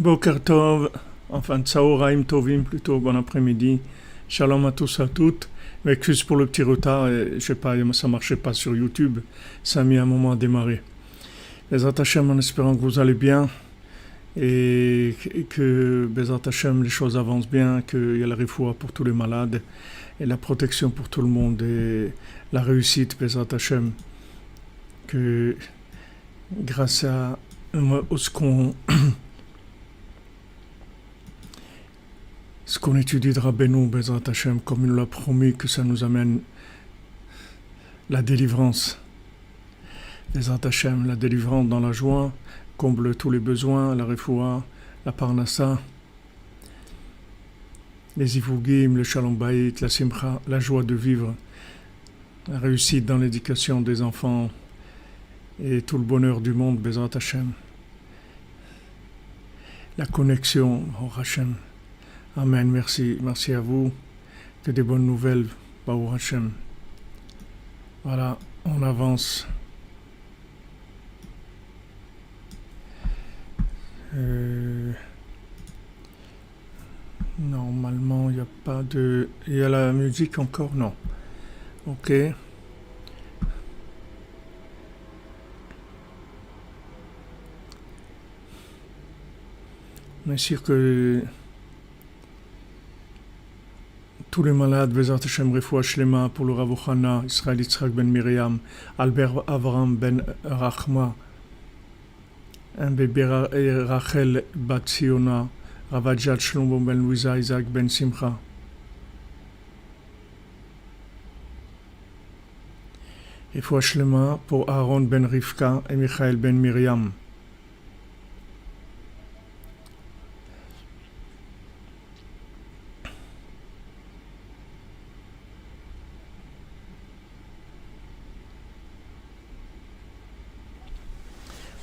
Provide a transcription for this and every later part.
Boker Tov, enfin Tsaoraim Tovim plutôt, bon après-midi. Shalom à tous et à toutes. Excuse pour le petit retard, je sais pas, ça marchait pas sur YouTube, ça a mis un moment à démarrer. Bezat Hashem, en espérant que vous allez bien et que Bezat Hashem, les choses avancent bien, qu'il y a la refoua pour tous les malades et la protection pour tout le monde et la réussite, Bezat Hashem, que grâce à ce qu'on étudie de Rabbeinu, Bezrat Hashem, comme il nous l'a promis, que ça nous amène la délivrance. Bezrat Hashem, la délivrance dans la joie, comble tous les besoins, la refoua, la parnassa, les ivugim, le shalom bayit, la simcha, la joie de vivre, la réussite dans l'éducation des enfants et tout le bonheur du monde, Bezrat Hashem. La connexion, oh Hashem. Amen, merci à vous, que des bonnes nouvelles, Baou Hashem. Voilà, on avance. Normalement, il n'y a pas de... Il y a la musique encore? Non. Ok. On est sûr que... tous les malades, Bezat Hashem Refoua Shlema pour le Rav Ochana, Israël Yitzhak ben Miriam, Albert Avram ben Rachma, un bébé Rachel bat Siona, Ravadjat Shlomo ben Louisa, Isaac ben Simcha. Refoua Shlema pour Aaron ben Rivka et Michael ben Miriam.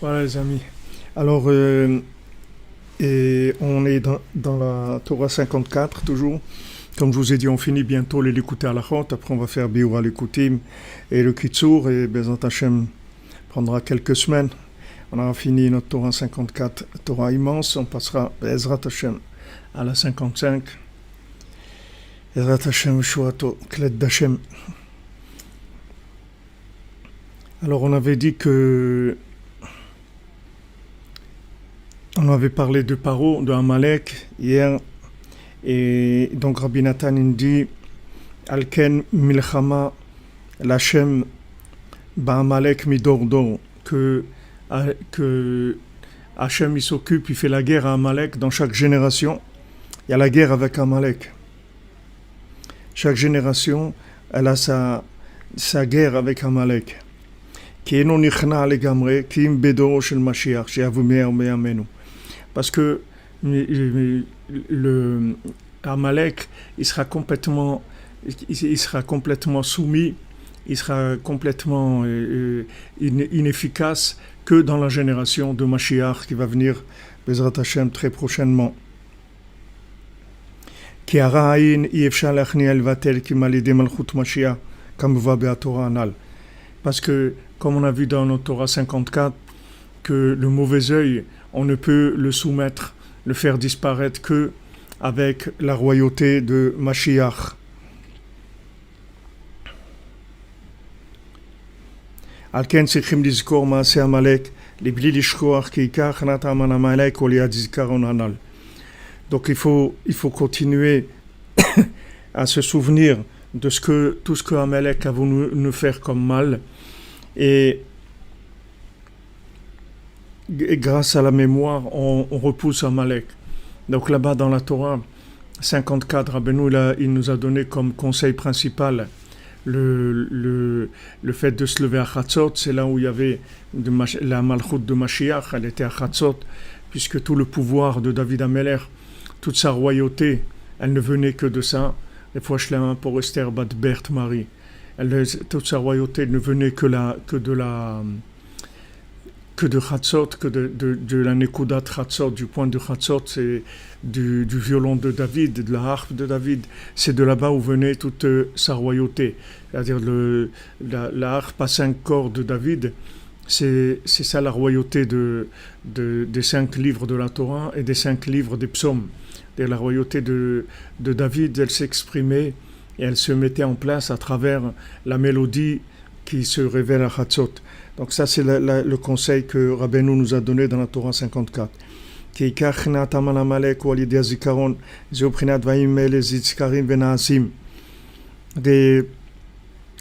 Voilà les amis. Alors, et on est dans la Torah 54 toujours. Comme je vous ai dit, on finit bientôt les Likutei Halachot. Après, on va faire Biur HaLikutim et le Kitzur. Et Bezat Hashem prendra quelques semaines. On aura fini notre Torah 54, Torah immense. On passera Bezrat Hashem à la 55. Bezrat Hashem Shuato Kled d'Hashem. Alors, on avait dit que on avait parlé de Paro, de Amalek hier, et donc Rabbi Nathan dit Alken Milchama Lachem Ba'amalek Midordor, que Hachem il s'occupe, il fait la guerre à Amalek dans chaque génération. Il y a la guerre avec Amalek. Chaque génération, elle a sa guerre avec Amalek. Qui est non nichna legamre, qui im bedoro shel Mashiach, she'avumer me'amenu. Parce que le Amalek, il sera complètement soumis, il sera complètement inefficace que dans la génération de Mashiach qui va venir, Bezrat Hashem, très prochainement. Ki hara-ayin i-efshar lachnia el-vatel ki malide malchut Mashiach, comme va be'atorah anal. Parce que, comme on a vu dans notre Torah 54, que le mauvais œil, on ne peut le soumettre, le faire disparaître que avec la royauté de Mashiach. Alken sikhim dizkor maaseh Amalek, libli lishkoach ki ikar chanat aman Amalek ou liad zikaron anal. Donc il faut continuer à se souvenir de tout ce que Amalek a voulu nous faire comme mal, et grâce à la mémoire, on repousse Amalek. Donc là-bas dans la Torah 54, Rabbeinu il nous a donné comme conseil principal le fait de se lever à Chatzot. C'est là où il y avait la Malchut de Mashiach, elle était à Chatzot, puisque tout le pouvoir de David Ameler, toute sa royauté, elle ne venait que de ça. Les fois Shlema pour Esther Bat Bert Marie, toute sa royauté ne venait que de Chatzot, que de la Nekudat Chatzot, du point de Chatzot, c'est du violon de David, de la harpe de David, c'est de là-bas où venait toute sa royauté. C'est-à-dire la harpe à 5 cordes de David, C'est ça la royauté des 5 livres de la Torah et des 5 livres des psaumes. Et la royauté de David, elle s'exprimait et elle se mettait en place à travers la mélodie qui se révèle à Hatzot. Donc ça, c'est le conseil que Rabbeinu nous a donné dans la Torah 54.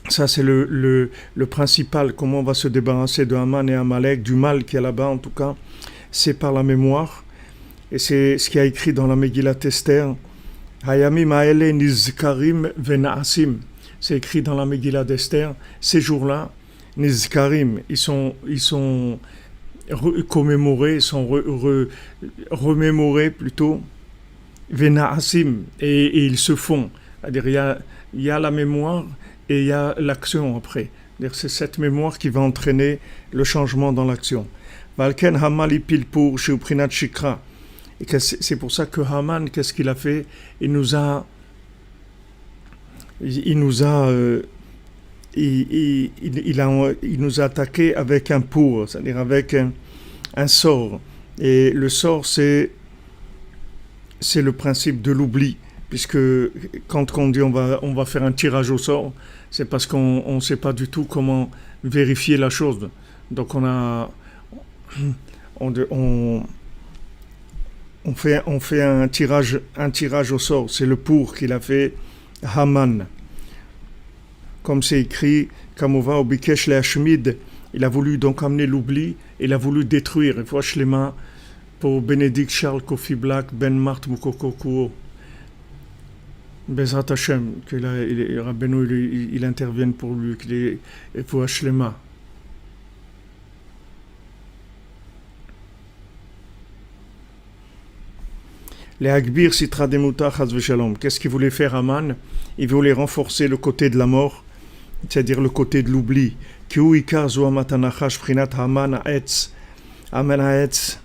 Ça, c'est le principal, comment on va se débarrasser de Haman et Amalek, du mal qui est là-bas en tout cas, c'est par la mémoire. Et c'est ce qui a écrit dans la Megillat Esther. Hayamim ha'ele nizkarim vena'asim. C'est écrit dans la Megillat d'Esther. Ces jours-là, nizkarim, ils sont commémorés, ils sont remémorés plutôt, vena'asim, et ils se font. C'est-à-dire, il y a la mémoire et il y a l'action après. C'est cette mémoire qui va entraîner le changement dans l'action. Valken Haman ipil pour Sheuprinat Shikra. Et c'est pour ça que Haman, qu'est-ce qu'il a fait? Il nous a attaqué avec un pour, c'est-à-dire avec un sort. Et le sort, c'est le principe de l'oubli. Puisque quand on dit on va faire un tirage au sort, c'est parce qu'on ne sait pas du tout comment vérifier la chose. Donc on fait un tirage au sort. C'est le pour qu'il a fait Haman. Comme c'est écrit, Kamova Obikesh Leashmid, il a voulu donc amener l'oubli, il a voulu détruire. Il faut Shlema pour Bénédicte Charles Kofi Black, Ben Marthe Mukoko Bezrat Hashem, que Rabbeinu il intervienne pour lui, qu'il est pour Hashlema. Les Hagbir Sitra Demuta Chaz Veshalom. Qu'est-ce qu'il voulait faire Haman? Il voulait renforcer le côté de la mort, c'est-à-dire le côté de l'oubli. Kiu Ikar Zoamatanachash Prinat Haman Haetz, Amen Haetz,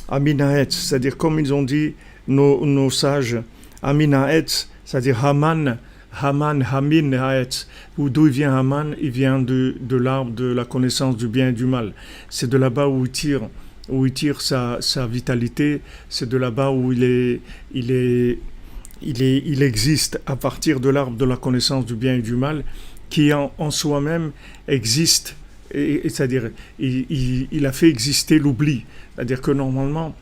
Amin Haetz, c'est-à-dire comme ils ont dit nos sages, Amin Haetz, c'est-à-dire Haman, Hamin Haetz. D'où il vient Haman? Il vient de l'arbre de la connaissance du bien et du mal. C'est de là-bas où il tire sa vitalité, c'est de là-bas où il existe à partir de l'arbre de la connaissance du bien et du mal, qui en soi-même existe, c'est-à-dire il a fait exister l'oubli. C'est-à-dire que normalement,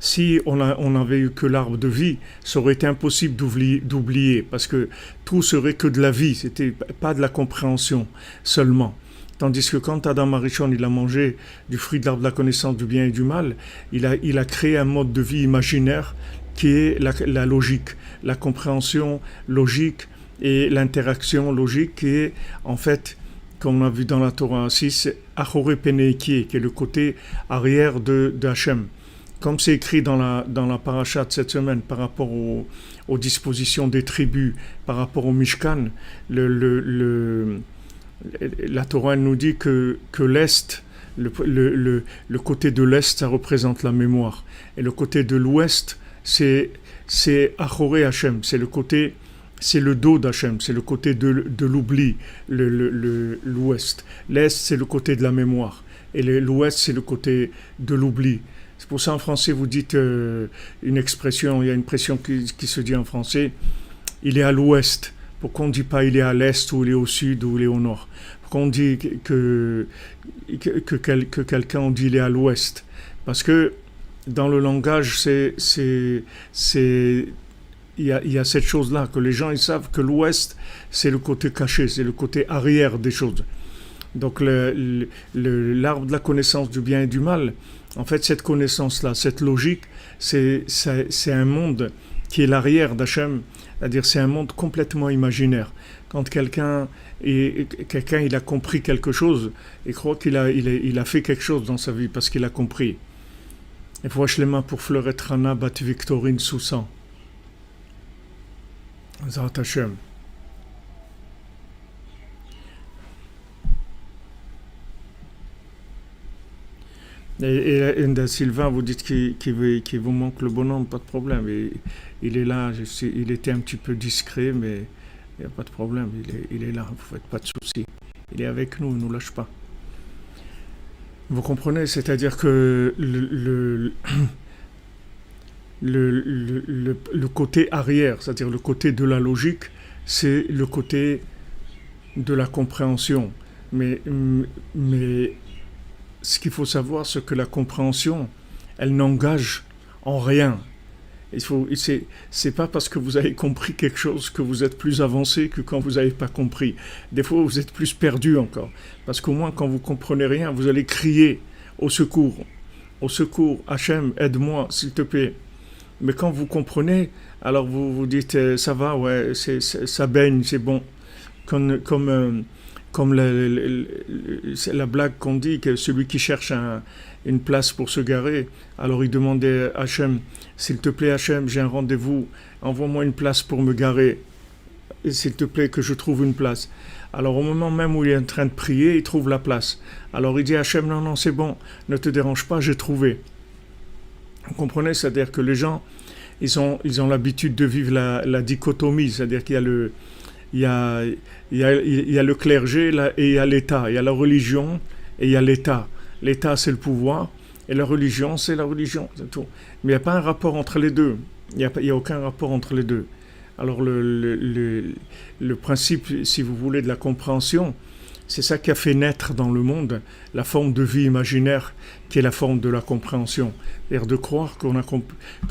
si on n'avait eu que l'arbre de vie, ça aurait été impossible d'oublier, parce que tout serait que de la vie, c'était pas de la compréhension seulement. Tandis que quand Adam Arishon il a mangé du fruit de l'arbre de la connaissance du bien et du mal, il a créé un mode de vie imaginaire qui est la logique, la compréhension logique et l'interaction logique qui est en fait, comme on a vu dans la Torah 6, Achore Peneiki, qui est le côté arrière de Hachem. Comme c'est écrit dans la paracha de cette semaine par rapport aux dispositions des tribus, par rapport au Mishkan, la Torah nous dit que l'Est, le côté de l'Est, ça représente la mémoire. Et le côté de l'Ouest, c'est Achoré Hachem, c'est le dos d'Hachem, c'est le côté de l'oubli, l'Ouest. L'Est, c'est le côté de la mémoire. Et l'Ouest, c'est le côté de l'oubli. C'est pour ça en français, vous dites une expression, il y a une expression qui se dit en français, il est à l'Ouest. Pourquoi on ne dit pas il est à l'Est, ou il est au Sud, ou il est au Nord? Pourquoi on dit que quelqu'un, on dit il est à l'Ouest? Parce que dans le langage, il y a cette chose-là, que les gens ils savent que l'Ouest, c'est le côté caché, c'est le côté arrière des choses. Donc l'arbre de la connaissance du bien et du mal, en fait cette connaissance-là, cette logique, c'est un monde qui est l'arrière d'Hachem, c'est-à-dire c'est un monde complètement imaginaire. Quand quelqu'un il a compris quelque chose, il croit qu'il a fait quelque chose dans sa vie parce qu'il a compris. Et vois les mains pour Fleurette Rana, Bat Victorine Soussan. Zat Hachem. Et Sylvain, vous dites qu'il vous manque le bonhomme, pas de problème. Il est là, il était un petit peu discret, mais il n'y a pas de problème. Il est là, vous ne faites pas de soucis. Il est avec nous, il ne nous lâche pas. Vous comprenez? C'est-à-dire que le côté arrière, c'est-à-dire le côté de la logique, c'est le côté de la compréhension. Mais ce qu'il faut savoir, c'est que la compréhension, elle n'engage en rien. C'est pas parce que vous avez compris quelque chose que vous êtes plus avancé que quand vous n'avez pas compris. Des fois, vous êtes plus perdu encore. Parce qu'au moins, quand vous comprenez rien, vous allez crier au secours. Au secours, Hachem, aide-moi, s'il te plaît. Mais quand vous comprenez, alors vous vous dites, ça va, ouais, ça baigne, c'est bon. Comme c'est la blague qu'on dit, que celui qui cherche une place pour se garer, alors il demandait à Hachem, s'il te plaît Hachem, j'ai un rendez-vous, envoie-moi une place pour me garer, et s'il te plaît que je trouve une place. Alors au moment même où il est en train de prier, il trouve la place. Alors il dit à Hachem, non, non, c'est bon, ne te dérange pas, j'ai trouvé. Vous comprenez? C'est-à-dire que les gens, ils ont l'habitude de vivre la dichotomie, c'est-à-dire qu'il y a le clergé et il y a l'État. Il y a la religion et il y a l'État. L'État, c'est le pouvoir, et la religion, c'est la religion. C'est tout. Mais il n'y a pas un rapport entre les deux. Il n'y a aucun rapport entre les deux. Alors le principe, si vous voulez, de la compréhension, c'est ça qui a fait naître dans le monde la forme de vie imaginaire qui est la forme de la compréhension. C'est-à-dire de croire que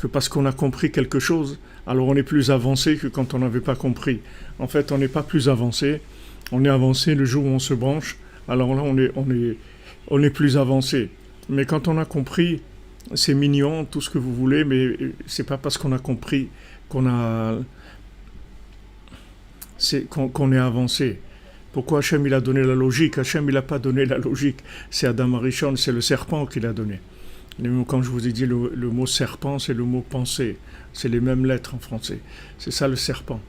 parce qu'on a compris quelque chose, alors on est plus avancé que quand on n'avait pas compris. En fait, on n'est pas plus avancé, on est avancé le jour où on se branche, alors là on est plus avancé. Mais quand on a compris, c'est mignon, tout ce que vous voulez, mais c'est pas parce qu'on a compris qu'on est avancé. Pourquoi Hachem il a donné la logique? Hachem il n'a pas donné la logique. C'est Adam Arishon, c'est le serpent qui l'a donné. Quand je vous ai dit le mot serpent, c'est le mot pensée. C'est les mêmes lettres en français. C'est ça le serpent.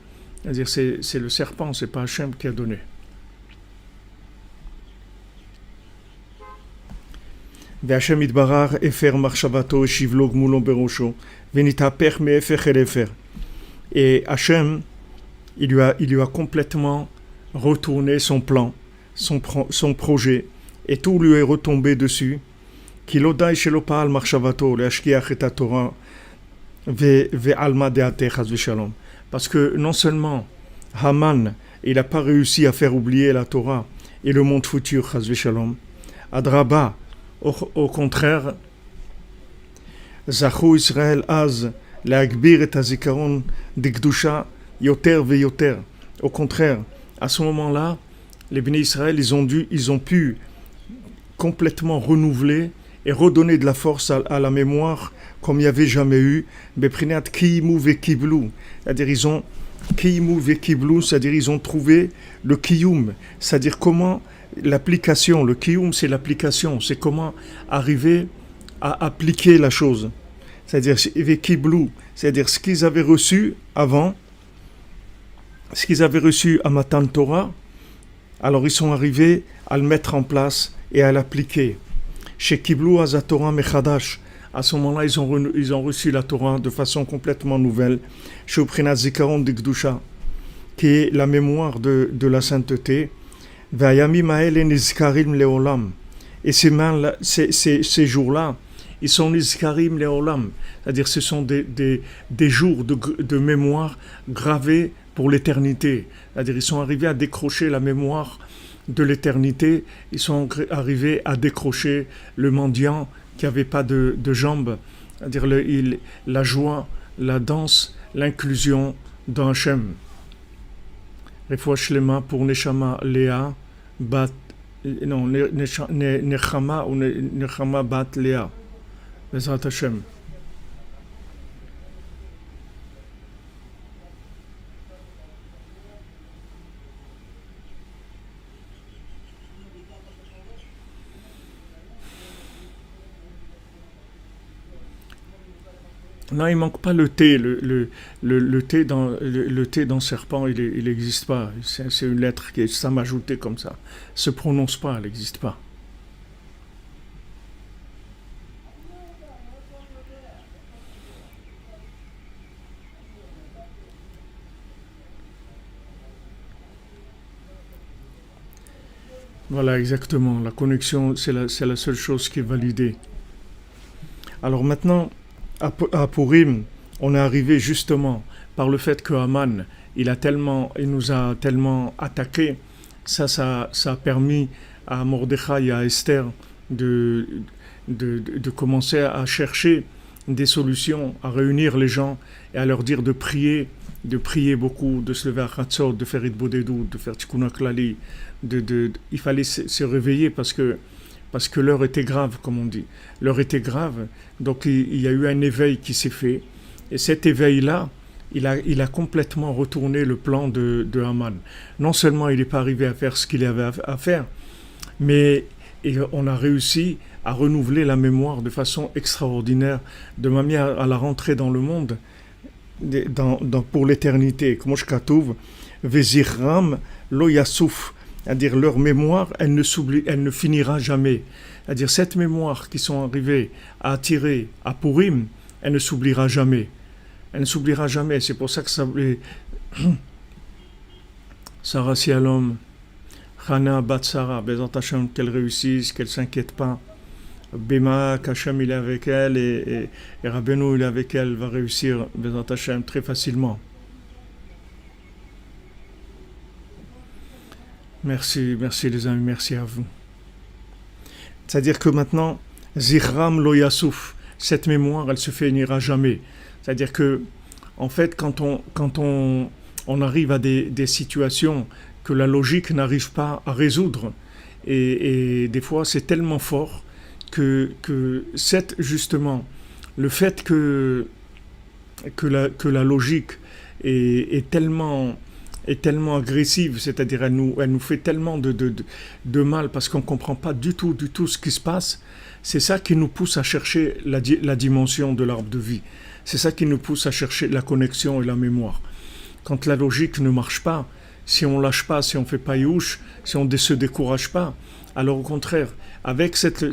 C'est-à-dire c'est le serpent, c'est pas Hachem qui a donné. והשם יתברך הפר מחשבתו השיב לו גמולו בראשו ונתהפך מהפך אל הפר. Et Hachem, il lui a complètement retourné son plan, son projet, et tout lui est retombé dessus. כי לא די שלא פעל מחשבתו להשכיח את התורה ועלמא דעתה חס ושלום. Parce que non seulement Haman, il n'a pas réussi à faire oublier la Torah et le monde futur, chas v'shalom. Adraba, au contraire, Zachou Israël az להגביר את הזיכרון דקדושה יותר ויותר. Au contraire, à ce moment-là, les bénis Israël, ils ont pu complètement renouveler et redonner de la force à la mémoire comme il n'y avait jamais eu. Beprinat kiyimu vekiblu, c'est-à-dire ils ont kiyimu vekiblu, c'est-à-dire ils ont trouvé le kiyum, c'est-à-dire comment l'application, le kiyum c'est l'application, c'est comment arriver à appliquer la chose. C'est-à-dire vekiblu, c'est-à-dire ce qu'ils avaient reçu avant, ce qu'ils avaient reçu à Matan Torah, alors ils sont arrivés à le mettre en place et à l'appliquer. Chez Kiblou Azatora Mechadash, à ce moment-là, ils ont reçu la Torah de façon complètement nouvelle. Chez Uprinat Zikaron Dikdusha, qui est la mémoire de la sainteté. Vayamim Haele Nizkarim Leolam. Et ces jours-là, ils sont Nizkarim Leolam. C'est-à-dire ce sont des jours de mémoire gravés pour l'éternité. C'est-à-dire ils sont arrivés à décrocher la mémoire de l'éternité, ils sont arrivés à décrocher le mendiant qui n'avait pas de jambes, c'est-à-dire la joie, la danse, l'inclusion dans Hachem. Refoua Shlema pour Neshama Léa, Nechama ou Nechama Bat Léa. Bezrat Hachem. Non, il manque pas le thé. Le thé dans serpent, il n'existe pas. C'est une lettre qui est Sam ajoutée comme ça. Se prononce pas, elle n'existe pas. Voilà, exactement. La connexion, c'est la seule chose qui est validée. Alors maintenant, à Purim, on est arrivé justement par le fait que Haman, il nous a tellement attaqué. Ça a permis à Mordechai et à Esther de, de commencer à chercher des solutions, à réunir les gens et à leur dire de prier beaucoup, de se lever à Chatzot, de faire Idbodedut, de faire Tikkun HaKlali. Il fallait se réveiller parce que l'heure était grave, comme on dit. L'heure était grave, donc il y a eu un éveil qui s'est fait. Et cet éveil-là, il a complètement retourné le plan de Haman. Non seulement il n'est pas arrivé à faire ce qu'il avait à faire, mais on a réussi à renouveler la mémoire de façon extraordinaire, de manière à la rentrer dans le monde pour l'éternité. Comme je katouv, Vezirram lo yasouf, c'est-à-dire leur mémoire, elle ne finira jamais. C'est-à-dire cette mémoire qui sont arrivés à attirer à Purim, elle ne s'oubliera jamais. Elle ne s'oubliera jamais. C'est pour ça que ça voulait Sarah Sialom, Hana Batsara, Bezant Hashem, qu'elle réussisse, qu'elle ne s'inquiète pas. Bema, qu'Hachem il est avec elle et Rabbeinu il est avec elle, va réussir Bezant Hashem très facilement. Merci, merci les amis, merci à vous. C'est-à-dire que maintenant, Zihram lo Yassouf, cette mémoire, elle se finira jamais. C'est-à-dire que, en fait, on arrive à des situations que la logique n'arrive pas à résoudre, et des fois c'est tellement fort que justement, le fait que la logique est tellement agressive, c'est-à-dire elle nous fait tellement de mal parce qu'on ne comprend pas du tout ce qui se passe, c'est ça qui nous pousse à chercher la dimension de l'arbre de vie. C'est ça qui nous pousse à chercher la connexion et la mémoire. Quand la logique ne marche pas, si on lâche pas, si on fait pas youch, si on ne se décourage pas, alors au contraire, avec cette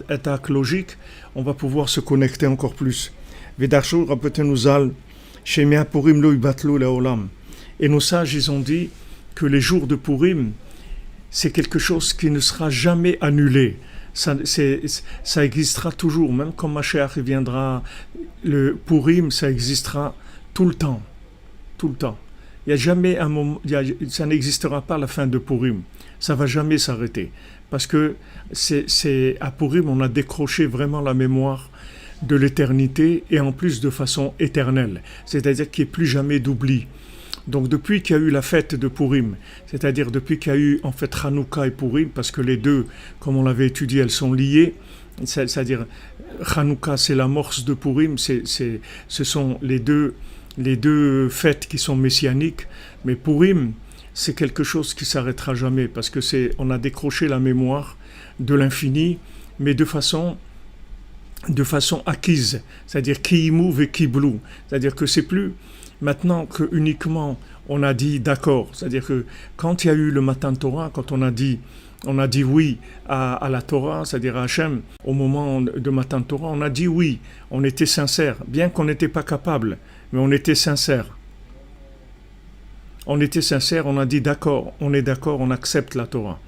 attaque logique, on va pouvoir se connecter encore plus. Vedarshur rapetenuzal, shemia purim lo ibatlu leolam. Et nos sages, ils ont dit que les jours de Purim, c'est quelque chose qui ne sera jamais annulé. Ça existera toujours, même quand Mashiach viendra, le Purim, ça existera tout le temps. Tout le temps. Il y a jamais un moment, ça n'existera pas à la fin de Purim. Ça va jamais s'arrêter. Parce que à Purim, on a décroché vraiment la mémoire de l'éternité et en plus de façon éternelle. C'est-à-dire qu'il n'y ait plus jamais d'oubli. Donc depuis qu'il y a eu la fête de Purim, c'est-à-dire depuis qu'il y a eu en fait Hanouka et Purim, parce que les deux, comme on l'avait étudié, elles sont liées, c'est-à-dire Hanouka c'est l'amorce de Purim, ce sont les deux fêtes qui sont messianiques, mais Purim c'est quelque chose qui s'arrêtera jamais, parce que on a décroché la mémoire de l'infini, mais de façon acquise, c'est-à-dire qui move et qui blue, c'est-à-dire que c'est plus maintenant que uniquement on a dit d'accord, c'est-à-dire que quand il y a eu le Matan Torah, quand on a dit oui à la Torah, c'est-à-dire à Hachem, au moment de Matan Torah, on a dit oui, on était sincère, bien qu'on n'était pas capable, mais on était sincère. On était sincère, on a dit d'accord, on accepte la Torah.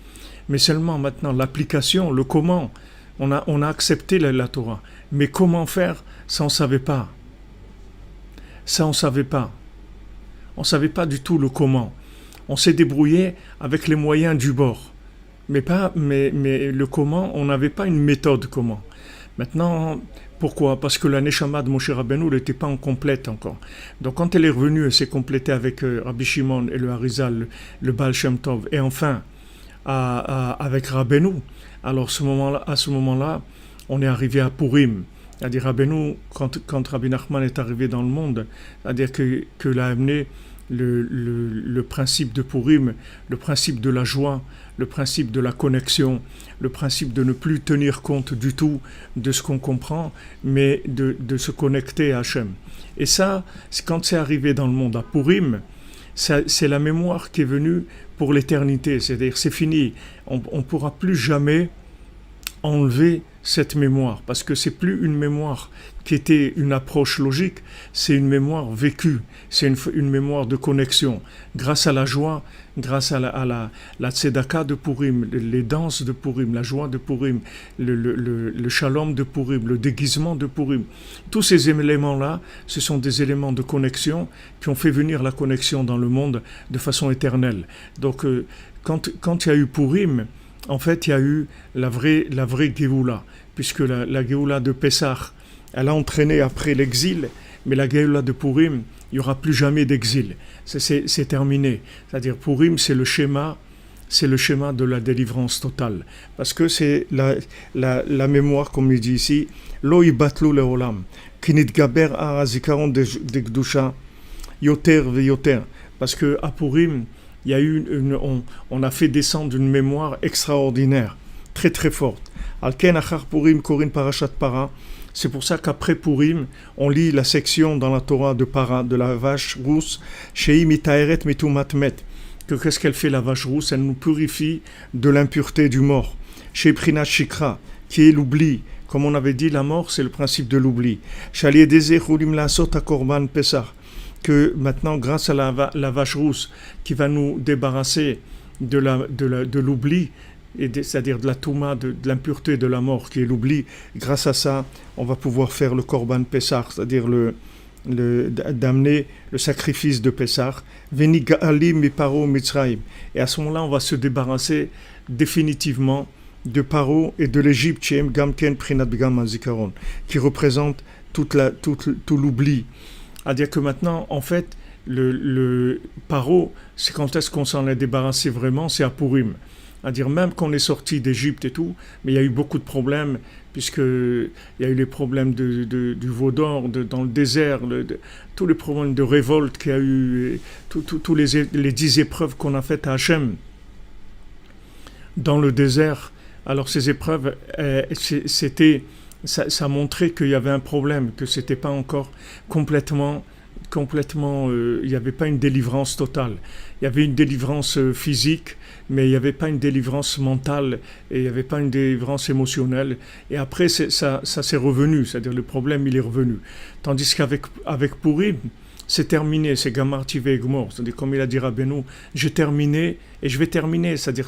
Mais seulement maintenant, l'application, le comment, on a accepté la Torah. Mais comment faire, ça on ne savait pas. Ça, on ne savait pas. On ne savait pas du tout le comment. On s'est débrouillé avec les moyens du bord. Mais le comment, on n'avait pas une méthode comment. Maintenant, pourquoi ? Parce que la Neshama de Moshe Rabbeinu n'était pas en complète encore. Donc quand elle est revenue, elle s'est complétée avec Rabbi Shimon et le Harizal, le Baal Shem Tov, et enfin avec Rabbeinu. Alors à ce moment-là, on est arrivé à Purim. C'est-à-dire Rabbeinu, quand Rabbi Nachman est arrivé dans le monde, c'est-à-dire que l'a amené le principe de Purim, le principe de la joie, le principe de la connexion, le principe de ne plus tenir compte du tout de ce qu'on comprend, mais de se connecter à Hachem. Et ça, quand c'est arrivé dans le monde à Purim, c'est la mémoire qui est venue pour l'éternité, c'est-à-dire c'est fini, on ne pourra plus jamais enlever cette mémoire, parce que c'est plus une mémoire qui était une approche logique, c'est une mémoire vécue, c'est une mémoire de connexion. Grâce à la joie, grâce à la tzedaka de Purim, les danses de Purim, la joie de Purim, le shalom de Purim, le déguisement de Purim, tous ces éléments-là, ce sont des éléments de connexion qui ont fait venir la connexion dans le monde de façon éternelle. Donc, quand il y a eu Purim, en fait, il y a eu la vraie Géoula, puisque la Géoula de Pessah, elle a entraîné après l'exil, mais la Géoula de Purim, il n'y aura plus jamais d'exil. C'est terminé. C'est-à-dire, Purim, c'est le schéma de la délivrance totale. Parce que c'est la mémoire, comme il dit ici, Lo yibatlu leolam, ki nitgaber harazikaron de Gdusha, yoter ve yoter. Parce que à Purim, il y a eu on a fait descendre une mémoire extraordinaire, très très forte. Alken achar Purim korin parashat para. C'est pour ça qu'après Purim, on lit la section dans la Torah de Para, de la vache rousse, Shei mitaeret mitumat met. Que qu'est-ce qu'elle fait la vache rousse? Elle nous purifie de l'impureté du mort. Shei prinat shikra, qui est l'oubli. Comme on avait dit, la mort, c'est le principe de l'oubli. Shalié deze chulim la sota korban pesach. Que maintenant, grâce à la vache rousse, qui va nous débarrasser de l'oubli, c'est-à-dire de la touma, de l'impureté de la mort, qui est l'oubli, grâce à ça, on va pouvoir faire le korban pesach, c'est-à-dire d'amener le sacrifice de Pesach. Veni ga'alim mi paro mitzrayim. Et à ce moment-là, on va se débarrasser définitivement de Paro et de l'Égypte, gamken prinat b'gam zikaron, qui représente tout l'oubli. C'est-à-dire que maintenant, en fait, le Paro, c'est quand est-ce qu'on s'en est débarrassé vraiment, c'est à Purim. C'est-à-dire même qu'on est sorti d'Égypte et tout, mais il y a eu beaucoup de problèmes, puisqu'il y a eu les problèmes du veau d'or dans le désert, tous les problèmes de révolte qu'il y a eu, tous les 10 épreuves qu'on a faites à Hachem dans le désert. Alors ces épreuves, ça montrait qu'il y avait un problème, que c'était pas encore complètement, il n'y avait pas une délivrance totale. Il y avait une délivrance physique, mais il n'y avait pas une délivrance mentale, et il n'y avait pas une délivrance émotionnelle. Et après, ça s'est revenu, c'est-à-dire le problème, il est revenu. Tandis qu'avec Purim, c'est terminé, c'est Gamar Tivei Gmor. C'est-à-dire, comme il a dit Rabbeinu, j'ai terminé et je vais terminer. C'est-à-dire,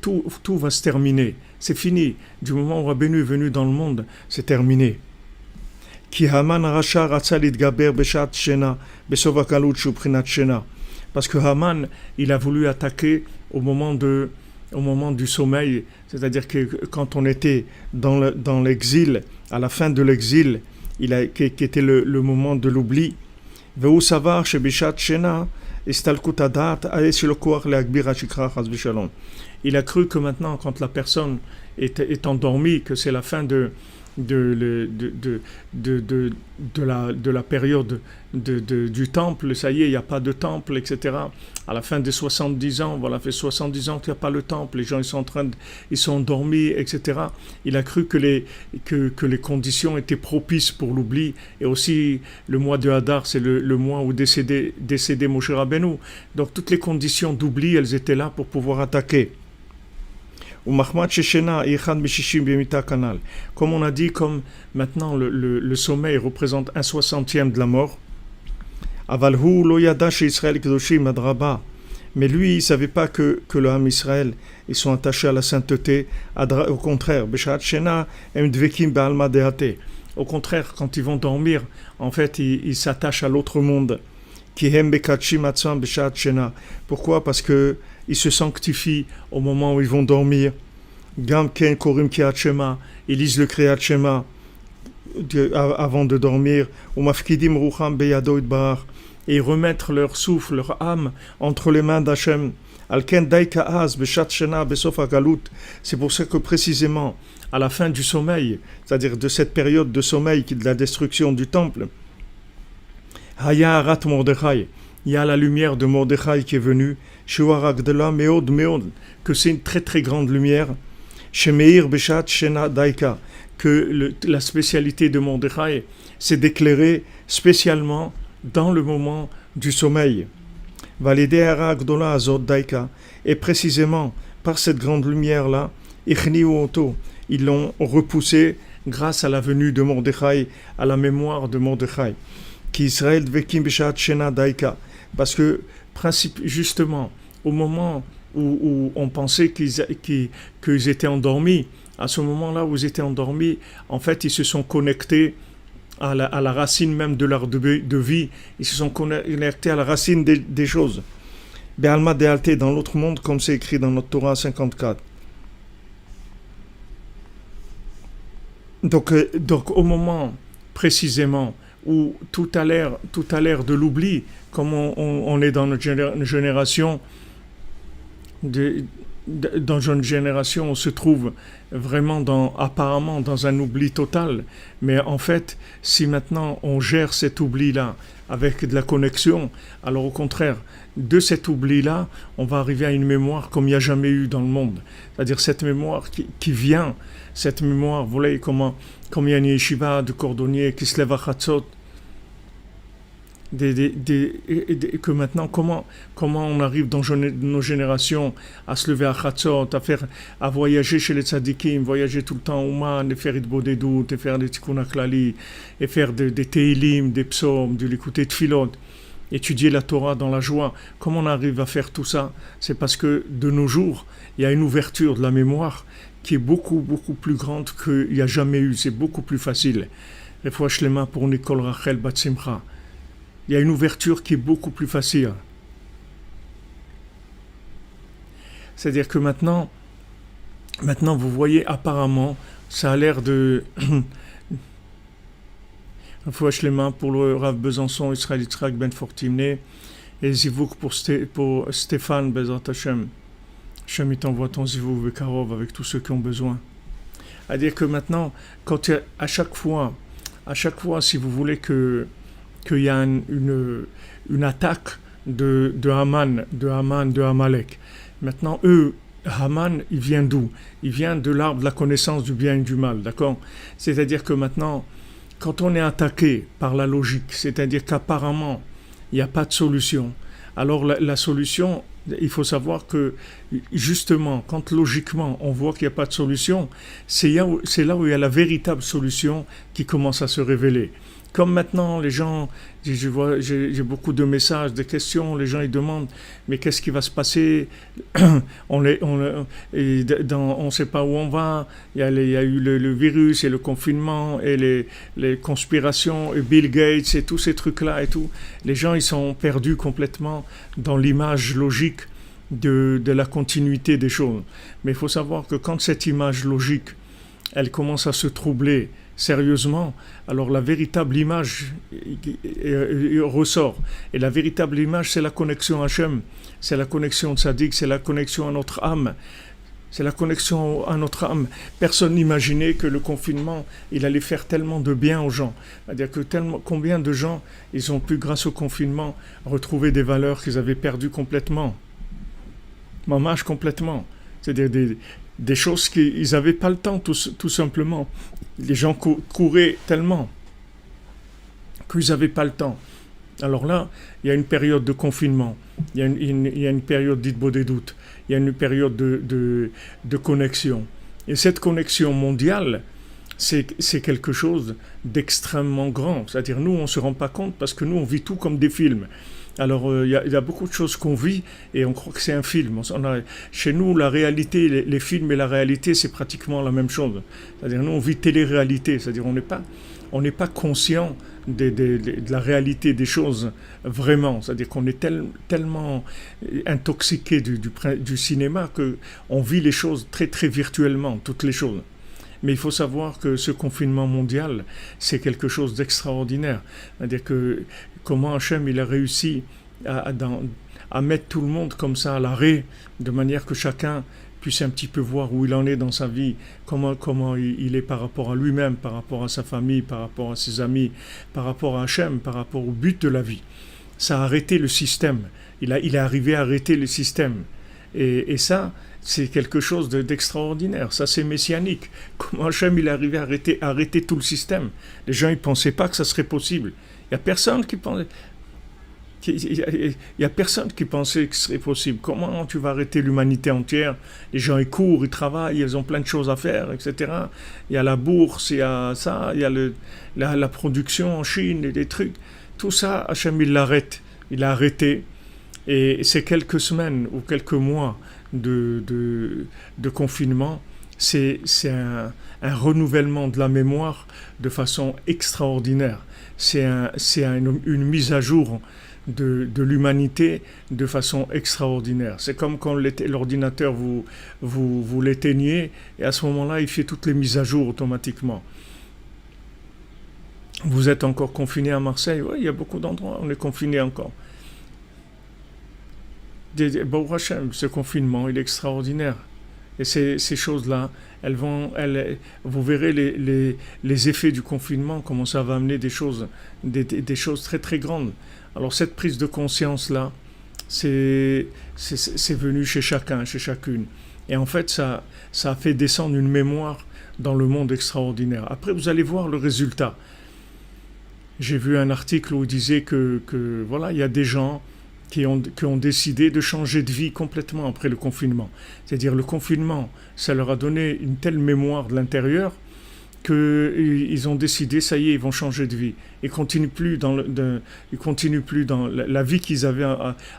tout va se terminer. C'est fini. Du moment où Rabbeinu est venu dans le monde, c'est terminé. Ki Haman Rasha ratza litgaber beshat shena, besov hakalut shu prinat shena. Parce que Haman, il a voulu attaquer au moment du sommeil, c'est-à-dire que quand on était dans l'exil, à la fin de l'exil, qui était le moment de l'oubli, והוא סבר שבשעת שינה הסתלקות הדעת יש לו כוח להגביר השכחה חס ושלום. Il a cru que maintenant, quand la personne est endormie, que c'est la fin de la période du temple, ça y est, il n'y a pas de temple, etc. À la fin des 70 ans, voilà, fait 70 ans qu'il n'y a pas le temple, les gens ils sont endormis, etc. Il a cru que les conditions étaient propices pour l'oubli, et aussi le mois de Hadar, c'est le mois où décédé Moshe Rabbeinu. Donc toutes les conditions d'oubli, elles étaient là pour pouvoir attaquer. Comme on a dit, comme maintenant le sommeil représente 1/60 de la mort, mais lui il ne savait pas que le Ham Israël ils sont attachés à la sainteté. Au contraire, au contraire, quand ils vont dormir, en fait ils s'attachent à l'autre monde. Pourquoi? Parce que ils se sanctifient au moment où ils vont dormir. Gamken korim kriyat shema, ils lisent le kriyat shema avant de dormir. Umafkidim rucham beyado itbarach, et ils remettent leur souffle, leur âme entre les mains d'Hachem. Alken daika az beshat shena besof hagalut. C'est pour ça que précisément à la fin du sommeil, c'est-à-dire de cette période de sommeil de la destruction du temple, Haya arat Mordechai, il y a la lumière de Mordechai qui est venue, Shuaragdela meod meod, que c'est une très très grande lumière, Shemeir beshat shena daika, que la spécialité de Mordechai, c'est d'éclairer spécialement dans le moment du sommeil. Validé aragdola azot daika, et précisément par cette grande lumière là, ichniu oto, ils l'ont repoussé grâce à la venue de Mordechai, à la mémoire de Mordechai. Qui Israël dvekim b'shat shena daika. Parce que, justement, au moment où on pensait qu'ils étaient endormis, à ce moment-là où ils étaient endormis, en fait, ils se sont connectés à la racine même de leur de vie. Ils se sont connectés à la racine des choses. Be'alma de'alte, dans l'autre monde, comme c'est écrit dans notre Torah 54. Donc au moment précisément où tout a l'air de l'oubli, comme on est dans notre génération, dans une génération, on se trouve vraiment apparemment dans un oubli total. Mais en fait, si maintenant on gère cet oubli-là avec de la connexion, alors au contraire, de cet oubli-là, on va arriver à une mémoire comme il n'y a jamais eu dans le monde. C'est-à-dire cette mémoire qui vient, cette mémoire, vous voyez comme il y a une yeshiva de cordonniers qui se lève à Chatzot, que maintenant, comment on arrive dans nos générations à se lever à Chatzot, à voyager chez les tzadikim, voyager tout le temps au Ouman, et faire Idbodedut, et faire des Tikkun HaKlali, et faire des Teilim, des psaumes, de l'écouter Tfilot, étudier la Torah dans la joie. Comment on arrive à faire tout ça? C'est parce que de nos jours, il y a une ouverture de la mémoire qui est beaucoup, beaucoup plus grande qu'il n'y a jamais eu. C'est beaucoup plus facile. Refoua Shlema pour Nicole Rachel Bat Simcha. Il y a une ouverture qui est beaucoup plus facile. C'est-à-dire que maintenant, vous voyez, apparemment, ça a l'air de... Refoua Shlema pour le Rav Besançon, Israël Yitzhak Ben Fortimné, et Zivouk pour Stéphane Bezat Hashem. Hashem, il t'envoie ton Zivouk Vekarov avec tous ceux qui ont besoin. C'est-à-dire que maintenant, à chaque fois, si vous voulez qu'il y a une attaque de Haman, de Amalek. Maintenant, Haman, il vient d'où? Il vient de l'arbre de la connaissance du bien et du mal, d'accord? C'est-à-dire que maintenant, quand on est attaqué par la logique, c'est-à-dire qu'apparemment, il n'y a pas de solution, alors la solution, il faut savoir que, justement, quand logiquement, on voit qu'il n'y a pas de solution, c'est là où il y a la véritable solution qui commence à se révéler. Comme maintenant, les gens, j'ai beaucoup de messages, de questions, les gens ils demandent, mais qu'est-ce qui va se passer? On ne sait pas où on va, il y a eu le virus et le confinement et les conspirations et Bill Gates et tous ces trucs-là et tout. Les gens ils sont perdus complètement dans l'image logique de la continuité des choses. Mais il faut savoir que quand cette image logique, elle commence à se troubler sérieusement, alors la véritable image ressort. Et la véritable image, c'est la connexion à Hachem, c'est la connexion tzaddik, c'est la connexion à notre âme. C'est la connexion à notre âme. Personne n'imaginait que le confinement, il allait faire tellement de bien aux gens. C'est-à-dire que combien de gens, ils ont pu, grâce au confinement, retrouver des valeurs qu'ils avaient perdues complètement. Mamash complètement. C'est-à-dire des choses qu'ils n'avaient pas le temps, tout simplement. Les gens couraient tellement qu'ils n'avaient pas le temps. Alors là, il y a une période de confinement, il y a une période d'Idbodedut, il y a une période de connexion. Et cette connexion mondiale, c'est quelque chose d'extrêmement grand. C'est-à-dire, nous, on ne se rend pas compte parce que nous, on vit tout comme des films. Alors, il y a beaucoup de choses qu'on vit et on croit que c'est un film. Chez nous, la réalité, les films et la réalité, c'est pratiquement la même chose. C'est-à-dire, nous, on vit télé-réalité. C'est-à-dire, on n'est pas conscient de la réalité des choses vraiment. C'est-à-dire qu'on est tellement intoxiqué du cinéma qu'on vit les choses très, très virtuellement, toutes les choses. Mais il faut savoir que ce confinement mondial, c'est quelque chose d'extraordinaire. C'est-à-dire que comment Hachem il a réussi à mettre tout le monde comme ça à l'arrêt, de manière que chacun puisse un petit peu voir où il en est dans sa vie, comment il est par rapport à lui-même, par rapport à sa famille, par rapport à ses amis, par rapport à Hachem, par rapport au but de la vie. Ça a arrêté le système. Il est arrivé à arrêter le système. Et ça, c'est quelque chose d'extraordinaire. Ça, c'est messianique. Comment Hachem il est arrivé à arrêter tout le système? Les gens, ils ne pensaient pas que ça serait possible. Il n'y a personne qui pensait. Il n'y a personne qui pensait que ce serait possible. Comment tu vas arrêter l'humanité entière? Les gens, ils courent, ils travaillent, ils ont plein de choses à faire, etc. Il y a la bourse, il y a ça, il y a la production en Chine, et des trucs. Tout ça, Hachem, il l'arrête. Il a arrêté. Et ces quelques semaines ou quelques mois de confinement, c'est un renouvellement de la mémoire de façon extraordinaire. C'est une mise à jour de l'humanité de façon extraordinaire. C'est comme quand l'ordinateur, vous l'éteignez, et à ce moment-là, il fait toutes les mises à jour automatiquement. Vous êtes encore confiné à Marseille? Oui, il y a beaucoup d'endroits où on est confiné encore. Baruch Hashem, ce confinement, il est extraordinaire. Et ces choses-là, vous verrez les effets du confinement, comment ça va amener des choses très très grandes. Alors cette prise de conscience-là, c'est venu chez chacun, chez chacune. Et en fait, ça a fait descendre une mémoire dans le monde extraordinaire. Après, vous allez voir le résultat. J'ai vu un article où il disait que voilà, il y a des gens qui ont décidé de changer de vie complètement après le confinement. C'est-à-dire le confinement, ça leur a donné une telle mémoire de l'intérieur qu'ils ont décidé, ça y est, ils vont changer de vie. Ils continuent plus dans la vie qu'ils avaient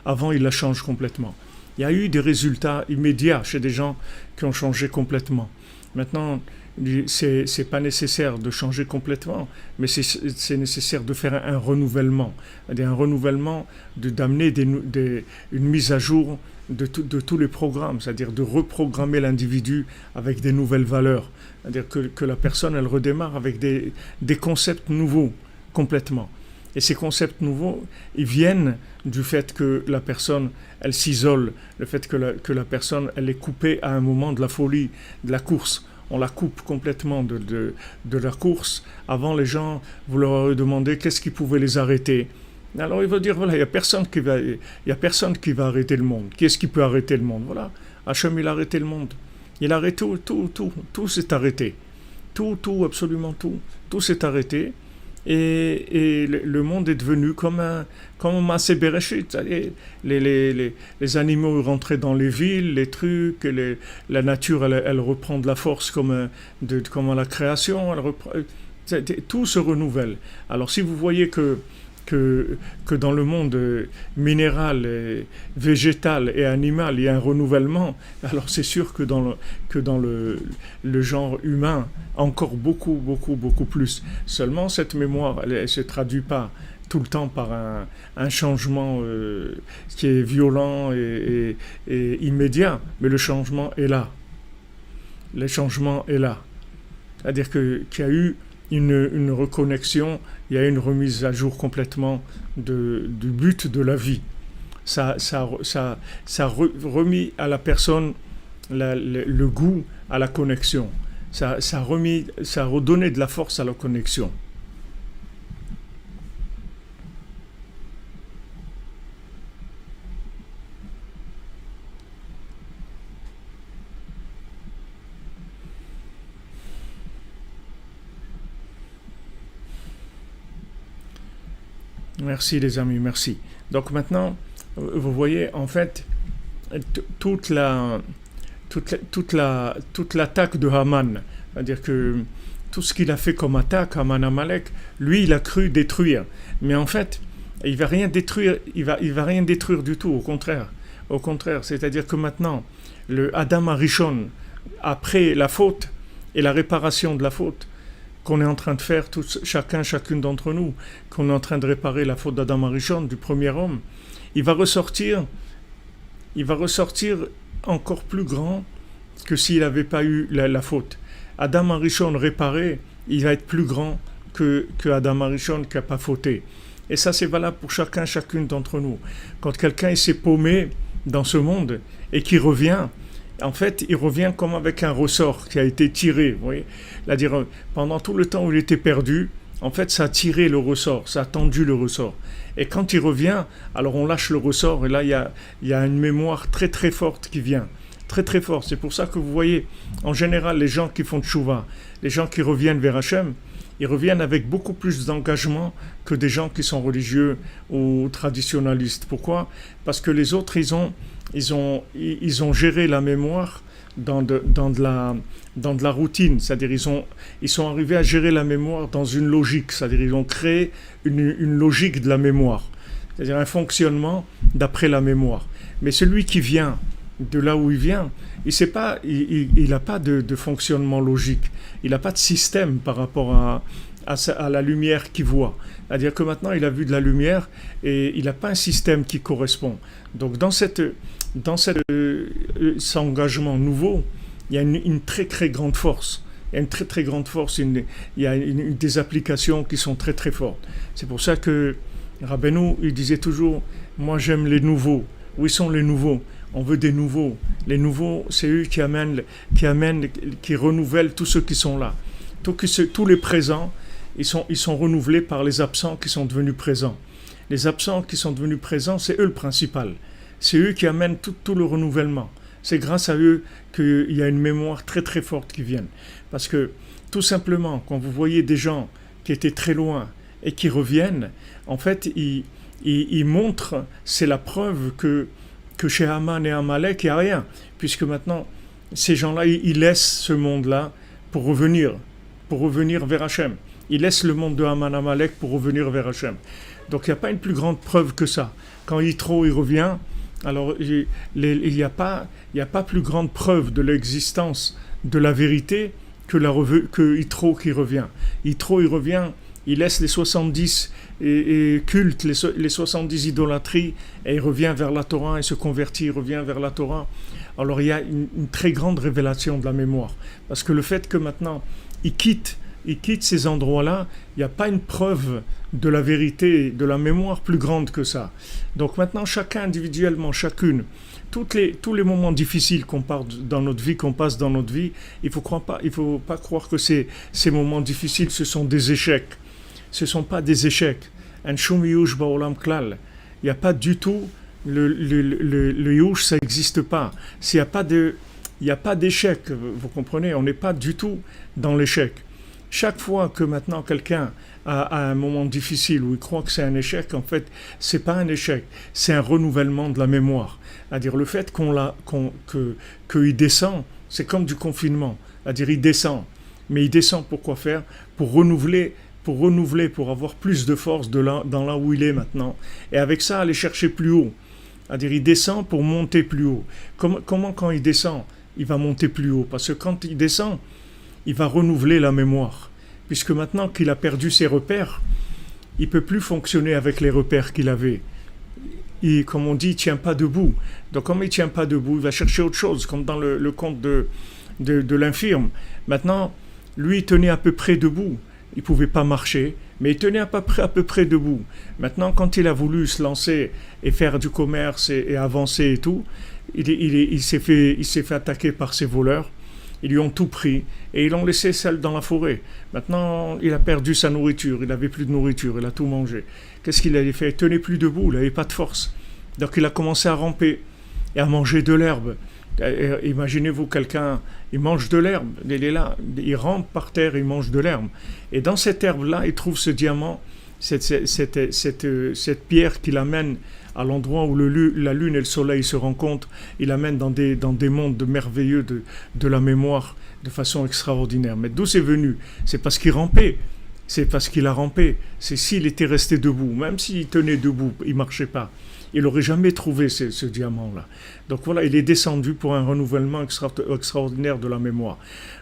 avant, ils la changent complètement. Il y a eu des résultats immédiats chez des gens qui ont changé complètement. Maintenant, c'est pas nécessaire de changer complètement, mais c'est nécessaire de faire un renouvellement, un renouvellement d'amener une mise à jour de tous les programmes, c'est-à-dire de reprogrammer l'individu avec des nouvelles valeurs, c'est-à-dire que la personne elle redémarre avec des concepts nouveaux complètement. Et ces concepts nouveaux, ils viennent du fait que la personne, elle s'isole, le fait que la personne, elle est coupée à un moment de la folie, de la course. On la coupe complètement de la course. Avant, les gens, vous leur avez demandé qu'est-ce qui pouvait les arrêter. Alors, il va dire, voilà, il n'y a personne qui va arrêter le monde. Qui est-ce qui peut arrêter le monde? Voilà, Hachem, il a arrêté le monde. Il a arrêté tout s'est arrêté. Tout, absolument tout s'est arrêté. Et le monde est devenu comme un Maaseh Bereshit. Les animaux rentraient dans les villes, les trucs, la nature elle reprend de la force comme à la création, tout se renouvelle. Alors si vous voyez que dans le monde minéral, végétal et animal, il y a un renouvellement, alors c'est sûr que dans le genre humain, encore beaucoup plus. Seulement, cette mémoire, elle ne se traduit pas tout le temps par un changement qui est violent et immédiat, mais le changement est là. Le changement est là. C'est-à-dire qu'il y a eu une reconnexion, il y a une remise à jour complètement du but de la vie. Ça remis à la personne le goût à la connexion. Ça a redonné de la force à la connexion. Merci les amis, merci. Donc maintenant, vous voyez en fait toute l'attaque de Haman, c'est-à-dire que tout ce qu'il a fait comme attaque, Haman Amalek, lui il a cru détruire, mais en fait il va rien détruire, il va rien détruire du tout, au contraire, c'est-à-dire que maintenant le Adam Arishon, après la faute et la réparation de la faute, qu'on est en train de faire chacune d'entre nous, qu'on est en train de réparer la faute d'Adam Arishon, du premier homme, il va ressortir encore plus grand que s'il n'avait pas eu la faute. Adam Arishon réparé, il va être plus grand que Adam Arishon qui n'a pas fauté. Et ça, c'est valable pour chacune d'entre nous. Quand quelqu'un s'est paumé dans ce monde et qui revient, en fait, il revient comme avec un ressort qui a été tiré. Vous voyez, c'est-à-dire, pendant tout le temps où il était perdu, en fait, ça a tiré le ressort, ça a tendu le ressort. Et quand il revient, alors on lâche le ressort, et là, il y a une mémoire très très forte qui vient. Très très forte. C'est pour ça que vous voyez, en général, les gens qui font tchouva, les gens qui reviennent vers Hachem, ils reviennent avec beaucoup plus d'engagement que des gens qui sont religieux ou traditionnalistes. Pourquoi? Parce que les autres, ils ont géré la mémoire dans de la routine, c'est-à-dire ils sont arrivés à gérer la mémoire dans une logique, c'est-à-dire ils ont créé une logique de la mémoire, c'est-à-dire un fonctionnement d'après la mémoire. Mais celui qui vient de là où il vient, il n'a pas de fonctionnement logique, il n'a pas de système par rapport à la lumière qu'il voit. C'est-à-dire que maintenant il a vu de la lumière et il n'a pas un système qui correspond. Donc dans cet engagement nouveau, il y a une très très grande force. Il y a une très très grande force, il y a des applications qui sont très très fortes. C'est pour ça que Rabbeinu, il disait toujours, moi j'aime les nouveaux. Où sont les nouveaux? On veut des nouveaux. Les nouveaux, c'est eux qui renouvellent tous ceux qui sont là. Tous les présents, ils sont renouvelés par les absents qui sont devenus présents. Les absents qui sont devenus présents, c'est eux le principal. C'est eux qui amènent tout le renouvellement. C'est grâce à eux qu'il y a une mémoire très très forte qui vient. Parce que tout simplement, quand vous voyez des gens qui étaient très loin et qui reviennent, en fait, ils montrent, c'est la preuve que chez Haman et Amalek, il n'y a rien. Puisque maintenant, ces gens-là, ils laissent ce monde-là pour revenir vers Hachem. Ils laissent le monde de Haman et Amalek pour revenir vers Hachem. Donc il n'y a pas une plus grande preuve que ça. Quand Yitro il revient, alors il n'y a pas plus grande preuve de l'existence de la vérité que Yitro qui revient. Yitro il revient, il laisse les 70 cultes, les 70 idolâtries, et il revient vers la Torah, il se convertit, il revient vers la Torah. Alors il y a une très grande révélation de la mémoire. Parce que le fait que maintenant il quitte ces endroits-là, il n'y a pas une preuve de la vérité, de la mémoire plus grande que ça. Donc maintenant, chacun individuellement, chacune, tous les moments difficiles qu'on passe dans notre vie, il faut pas croire que ces moments difficiles, ce sont des échecs. Ce ne sont pas des échecs. Un shum yush ba'olam klal. Il n'y a pas du tout, le yush, ça n'existe pas. Il n'y a pas d'échec, vous comprenez, on n'est pas du tout dans l'échec. Chaque fois que maintenant quelqu'un a un moment difficile où il croit que c'est un échec, en fait, c'est pas un échec, c'est un renouvellement de la mémoire. C'est-à-dire le fait qu'il descend, c'est comme du confinement. C'est-à-dire il descend, mais il descend pour quoi faire? Pour renouveler, pour avoir plus de force dans là où il est maintenant. Et avec ça, aller chercher plus haut. C'est-à-dire il descend pour monter plus haut. Comment quand il descend, il va monter plus haut? Parce que quand il descend, il va renouveler la mémoire. Puisque maintenant qu'il a perdu ses repères, il ne peut plus fonctionner avec les repères qu'il avait. Comme on dit, il ne tient pas debout. Donc comme il ne tient pas debout, il va chercher autre chose, comme dans le conte de l'infirme. Maintenant, lui, il tenait à peu près debout. Il ne pouvait pas marcher, mais il tenait à peu près debout. Maintenant, quand il a voulu se lancer et faire du commerce et avancer et tout, il s'est fait attaquer par ses voleurs. Ils lui ont tout pris et ils l'ont laissé seul dans la forêt. Maintenant, il a perdu sa nourriture, il n'avait plus de nourriture, il a tout mangé. Qu'est-ce qu'il avait fait? Il tenait plus debout, il n'avait pas de force. Donc il a commencé à ramper et à manger de l'herbe. Imaginez-vous quelqu'un, il mange de l'herbe, il est là, il rampe par terre, il mange de l'herbe. Et dans cette herbe-là, il trouve ce diamant, cette pierre qui l'amène à l'endroit où la lune et le soleil se rencontrent. Il l'amène dans des mondes merveilleux de la mémoire de façon extraordinaire. Mais d'où c'est venu? C'est parce qu'il rampait. C'est parce qu'il a rampé. C'est s'il était resté debout, même s'il tenait debout, il ne marchait pas. Il n'aurait jamais trouvé ce diamant-là. Donc voilà, il est descendu pour un renouvellement extraordinaire de la mémoire.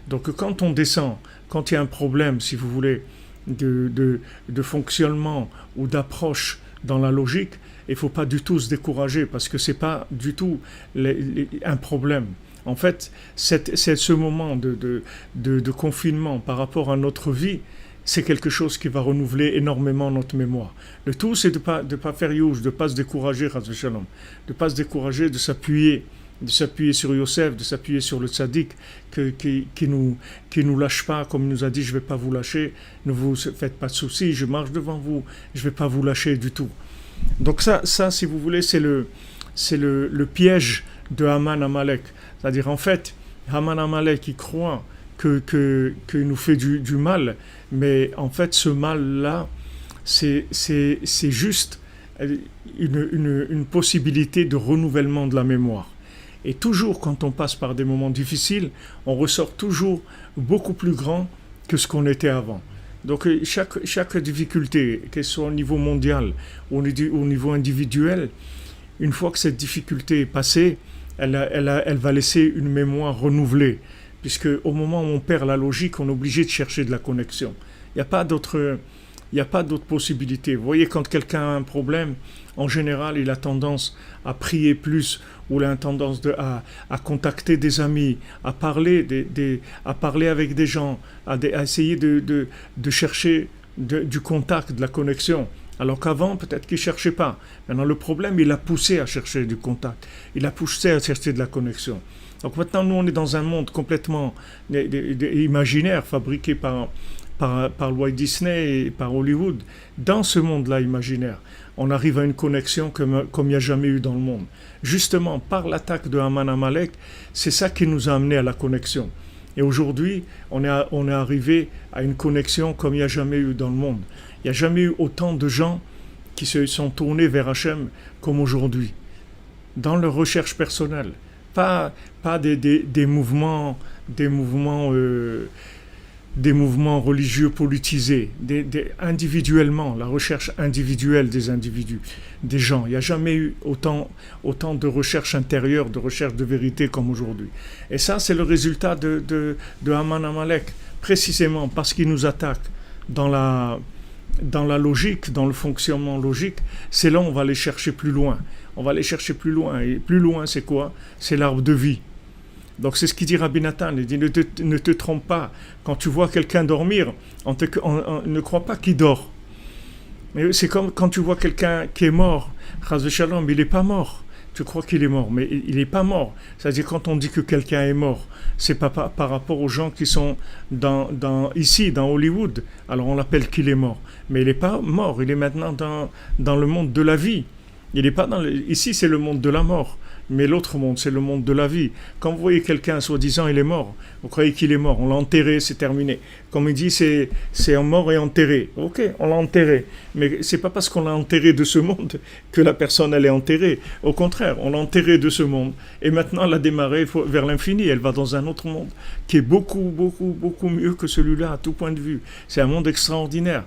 Donc quand on descend, quand il y a un problème, si vous voulez, de fonctionnement ou d'approche dans la logique, il ne faut pas du tout se décourager parce que ce n'est pas du tout un problème. En fait, c'est ce moment de confinement par rapport à notre vie, c'est quelque chose qui va renouveler énormément notre mémoire. Le tout, c'est de pas faire youch, de ne pas se décourager, de ne pas se décourager, de s'appuyer sur Yosef, de s'appuyer sur le tzaddik, qui nous lâche pas, comme il nous a dit, je ne vais pas vous lâcher, ne vous faites pas de soucis, je marche devant vous, je ne vais pas vous lâcher du tout. Donc ça, si vous voulez, c'est le piège de Haman Amalek. C'est-à-dire, en fait, Haman Amalek, il croit que nous fait du mal. Mais en fait, ce mal-là, c'est juste une possibilité de renouvellement de la mémoire. Et toujours, quand on passe par des moments difficiles, on ressort toujours beaucoup plus grand que ce qu'on était avant. Donc chaque difficulté, qu'elle soit au niveau mondial ou au niveau individuel, une fois que cette difficulté est passée, elle va laisser une mémoire renouvelée. Puisque au moment où on perd la logique, on est obligé de chercher de la connexion. Il n'y a pas d'autre possibilité. Vous voyez, quand quelqu'un a un problème, en général, il a tendance à prier plus, ou il a tendance à contacter des amis, à parler, à parler avec des gens, à essayer de chercher du contact, de la connexion. Alors qu'avant, peut-être qu'il ne cherchait pas. Maintenant, le problème, il a poussé à chercher du contact. Il a poussé à chercher de la connexion. Donc maintenant, nous, on est dans un monde complètement imaginaire, fabriqué par Walt Disney et par Hollywood. Dans ce monde-là imaginaire, on arrive à une connexion comme il n'y a jamais eu dans le monde. Justement, par l'attaque de Haman Amalek, c'est ça qui nous a amené à la connexion. Et aujourd'hui, on est arrivé à une connexion comme il n'y a jamais eu dans le monde. Il n'y a jamais eu autant de gens qui se sont tournés vers Hachem comme aujourd'hui, dans leur recherche personnelle. Pas des mouvements religieux politisés, individuellement, la recherche individuelle des individus, des gens. Il n'y a jamais eu autant de recherche intérieure, de recherche de vérité comme aujourd'hui. Et ça, c'est le résultat de Haman Amalek, précisément parce qu'il nous attaque dans la logique, dans le fonctionnement logique. C'est là où on va aller chercher plus loin. On va aller chercher plus loin. Et plus loin, c'est quoi? C'est l'arbre de vie. Donc c'est ce qu'il dit Rabbi Nathan, il dit ne te trompe pas, quand tu vois quelqu'un dormir, ne crois pas qu'il dort. Mais c'est comme quand tu vois quelqu'un qui est mort, Chas v'Shalom, il n'est pas mort, tu crois qu'il est mort, mais il n'est pas mort. C'est-à-dire quand on dit que quelqu'un est mort, c'est pas par rapport aux gens qui sont ici, dans Hollywood, alors on l'appelle qu'il est mort. Mais il n'est pas mort, il est maintenant dans le monde de la vie. Il n'est pas ici c'est le monde de la mort. Mais l'autre monde, c'est le monde de la vie. Quand vous voyez quelqu'un, soi-disant, il est mort, vous croyez qu'il est mort, on l'a enterré, c'est terminé. Comme il dit, c'est mort et enterré. Ok, on l'a enterré. Mais c'est pas parce qu'on l'a enterré de ce monde que la personne, elle est enterrée. Au contraire, on l'a enterré de ce monde. Et maintenant, elle a démarré vers l'infini. Elle va dans un autre monde qui est beaucoup, beaucoup, beaucoup mieux que celui-là, à tout point de vue. C'est un monde extraordinaire.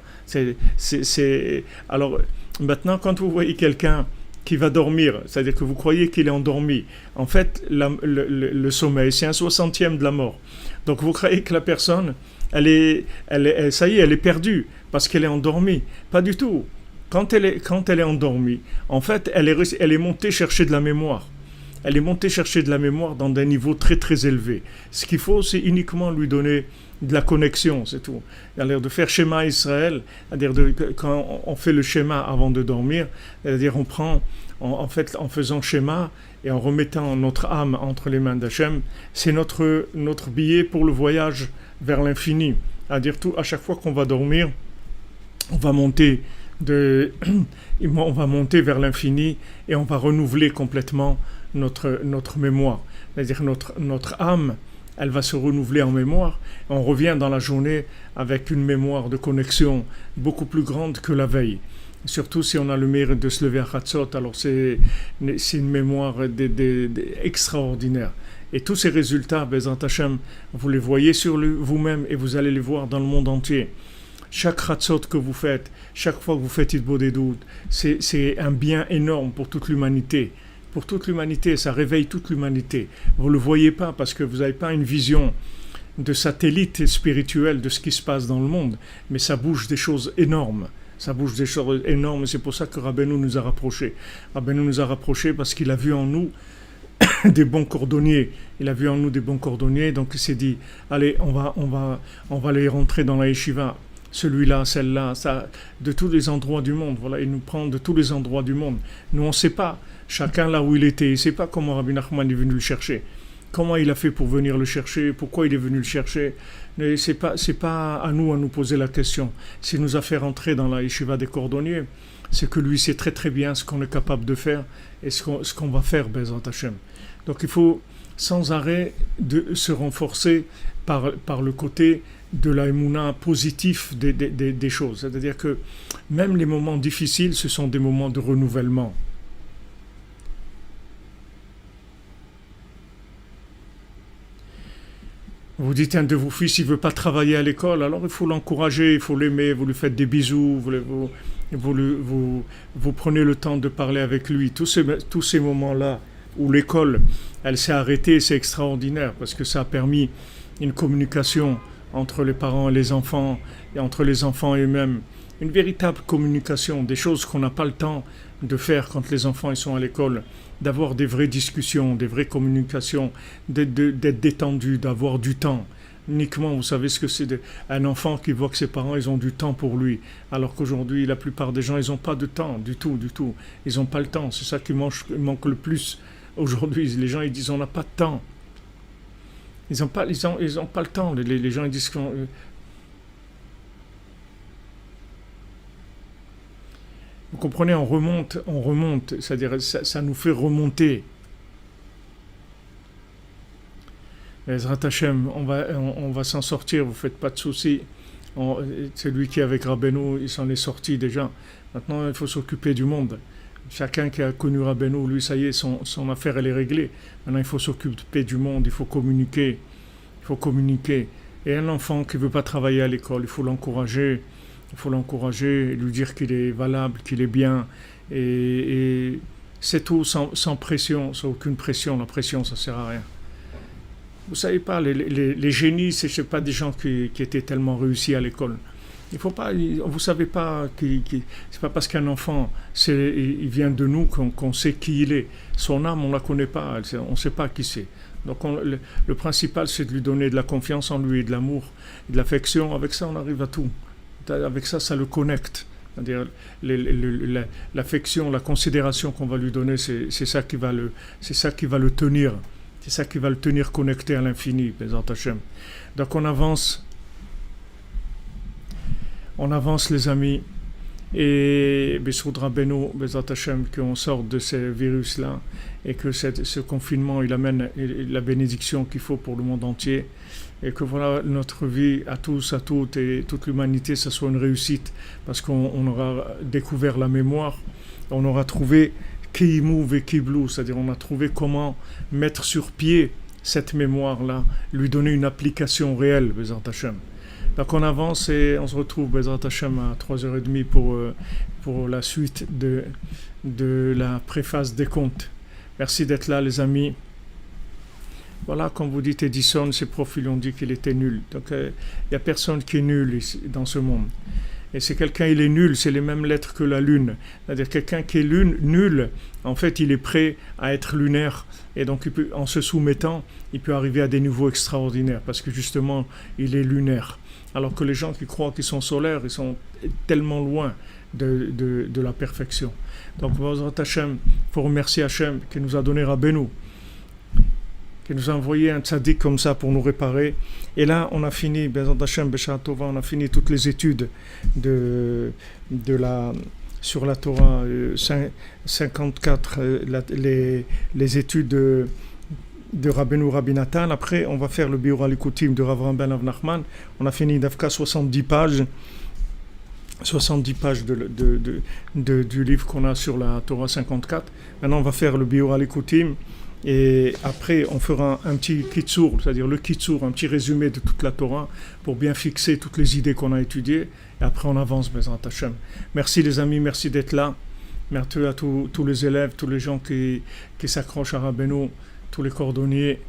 Alors, maintenant, quand vous voyez quelqu'un qui va dormir, c'est-à-dire que vous croyez qu'il est endormi. En fait, le sommeil, c'est un 60e de la mort. Donc vous croyez que la personne, elle est perdue parce qu'elle est endormie. Pas du tout. Quand elle est endormie, en fait, elle est montée chercher de la mémoire. Elle est montée chercher de la mémoire dans des niveaux très très élevés. Ce qu'il faut, c'est uniquement lui donner de la connexion, c'est tout. C'est-à-dire de faire schéma Israël, c'est-à-dire quand on fait le schéma avant de dormir, c'est-à-dire en faisant schéma et en remettant notre âme entre les mains d'Hachem, c'est notre billet pour le voyage vers l'infini. C'est-à-dire à chaque fois qu'on va dormir, on va monter vers l'infini et on va renouveler complètement notre mémoire. C'est-à-dire notre âme, elle va se renouveler en mémoire. On revient dans la journée avec une mémoire de connexion beaucoup plus grande que la veille. Surtout si on a le mérite de se lever à Chatzot, alors c'est une mémoire extraordinaire. Et tous ces résultats, Bezrat Hashem, vous les voyez sur vous-même et vous allez les voir dans le monde entier. Chaque Chatzot que vous faites, chaque fois que vous faites Hitbod et Doud, c'est un bien énorme pour toute l'humanité. Pour toute l'humanité, ça réveille toute l'humanité. Vous ne le voyez pas parce que vous n'avez pas une vision de satellite spirituel de ce qui se passe dans le monde, mais ça bouge des choses énormes. Ça bouge des choses énormes et c'est pour ça que Rabbeinu nous a rapprochés. Rabbeinu nous a rapprochés parce qu'il a vu en nous des bons cordonniers. Il a vu en nous des bons cordonniers, donc il s'est dit, allez, on va les rentrer dans la yeshiva. Celui-là, celle-là, ça, de tous les endroits du monde. Voilà, il nous prend de tous les endroits du monde. Nous, on ne sait pas. Chacun là où il était. Il ne sait pas comment Rabbi Nachman est venu le chercher. Comment il a fait pour venir le chercher. Pourquoi il est venu le chercher. Mais c'est pas à nous poser la question. S'il nous a fait rentrer dans la yeshiva des cordonniers, c'est que lui sait très très bien ce qu'on est capable de faire et ce qu'on va faire, Bezrat Hashem. Donc il faut sans arrêt de se renforcer par le côté de la émouna positif des choses. C'est-à-dire que même les moments difficiles, ce sont des moments de renouvellement. Vous dites un de vos fils, il ne veut pas travailler à l'école, alors il faut l'encourager, il faut l'aimer, vous lui faites des bisous, vous prenez le temps de parler avec lui. Tous ces moments-là où l'école, elle s'est arrêtée, c'est extraordinaire parce que ça a permis une communication entre les parents et les enfants, et entre les enfants eux-mêmes. Une véritable communication, des choses qu'on n'a pas le temps de faire quand les enfants ils sont à l'école, d'avoir des vraies discussions, des vraies communications, d'être détendu, d'avoir du temps. Uniquement, vous savez ce que c'est un enfant qui voit que ses parents ils ont du temps pour lui, alors qu'aujourd'hui la plupart des gens ils n'ont pas de temps du tout. Ils n'ont pas le temps, c'est ça qui manque le plus aujourd'hui. Les gens ils disent on n'a pas de temps. Ils n'ont pas le temps. Les gens ils disent qu'on vous comprenez, on remonte, c'est-à-dire ça nous fait remonter. Ezrat Hashem, on va s'en sortir, vous ne faites pas de soucis. Celui qui est avec Rabbeinu, il s'en est sorti déjà. Maintenant, il faut s'occuper du monde. Chacun qui a connu Rabbeinu, lui, ça y est, son affaire, elle est réglée. Maintenant, il faut s'occuper du monde, il faut communiquer. Et un enfant qui ne veut pas travailler à l'école, il faut l'encourager. Lui dire qu'il est valable, qu'il est bien. Et c'est tout, sans pression, sans aucune pression. La pression, ça ne sert à rien. Vous savez pas, les génies, ce n'est pas des gens qui étaient tellement réussis à l'école. Il faut pas, vous savez pas, c'est pas parce qu'un enfant, il vient de nous qu'on sait qui il est. Son âme, on la connaît pas, on ne sait pas qui c'est. Donc le principal, c'est de lui donner de la confiance en lui, de l'amour, de l'affection. Avec ça, on arrive à tout. Avec ça, ça le connecte. C'est-à-dire l'affection, la considération qu'on va lui donner, c'est ça qui va le tenir. C'est ça qui va le tenir connecté à l'infini, Bezrat Hashem. Donc on avance les amis, et Bessoud Rabbeinu, Bezrat Hashem, qu'on sorte de ces virus-là, et que ce confinement, il amène la bénédiction qu'il faut pour le monde entier, et que voilà, notre vie à tous, à toutes, et toute l'humanité, ça soit une réussite, parce qu'on aura découvert la mémoire, on aura trouvé Kiimu ve Kiblu, c'est-à-dire on a trouvé comment mettre sur pied cette mémoire-là, lui donner une application réelle, Bezrat Hashem. Donc on avance et on se retrouve, Bezrat Hashem, à 3h30 pour la suite de la préface des contes. Merci d'être là, les amis. Voilà, comme vous dites, Edison, ses profils ont dit qu'il était nul. Donc il n'y a personne qui est nul ici, dans ce monde. Et c'est quelqu'un, il est nul, c'est les mêmes lettres que la lune. C'est-à-dire quelqu'un qui est nul, en fait, il est prêt à être lunaire. Et donc, en se soumettant, il peut arriver à des niveaux extraordinaires, parce que justement, il est lunaire. Alors que les gens qui croient qu'ils sont solaires, ils sont tellement loin de la perfection. Donc, Hashem, il faut remercier Hashem qui nous a donné Rabbeinu, qui nous a envoyé un tzaddik comme ça pour nous réparer. Et là, on a fini, Bezrat Hashem, B'Sha'at Tova, on a fini toutes les études sur la Torah 54, les études de Rabbeinu Rabbi Nathan. Après, on va faire le Biur Alikutim de Rav Ben Av Nachman. On a fini d'Afka 70 pages du livre qu'on a sur la Torah 54. Maintenant, on va faire le Biur Alikutim. Et après, on fera un petit kitsur, c'est-à-dire le kitsur, un petit résumé de toute la Torah pour bien fixer toutes les idées qu'on a étudiées. Et après, on avance, Bezrat Hashem. Merci les amis, merci d'être là. Merci à tous les élèves, tous les gens qui s'accrochent à Rabbeinu, tous les cordonniers,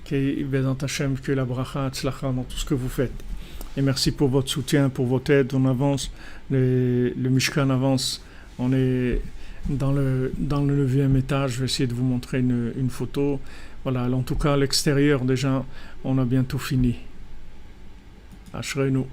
qui Bezrat Hashem, que la bracha, tzlacha dans tout ce que vous faites. Et merci pour votre soutien, pour votre aide. On avance, le Mishkan avance. On est dans le 9e étage. Je vais essayer de vous montrer une photo. Voilà, en tout cas, à l'extérieur, déjà, on a bientôt fini. Ashreinu.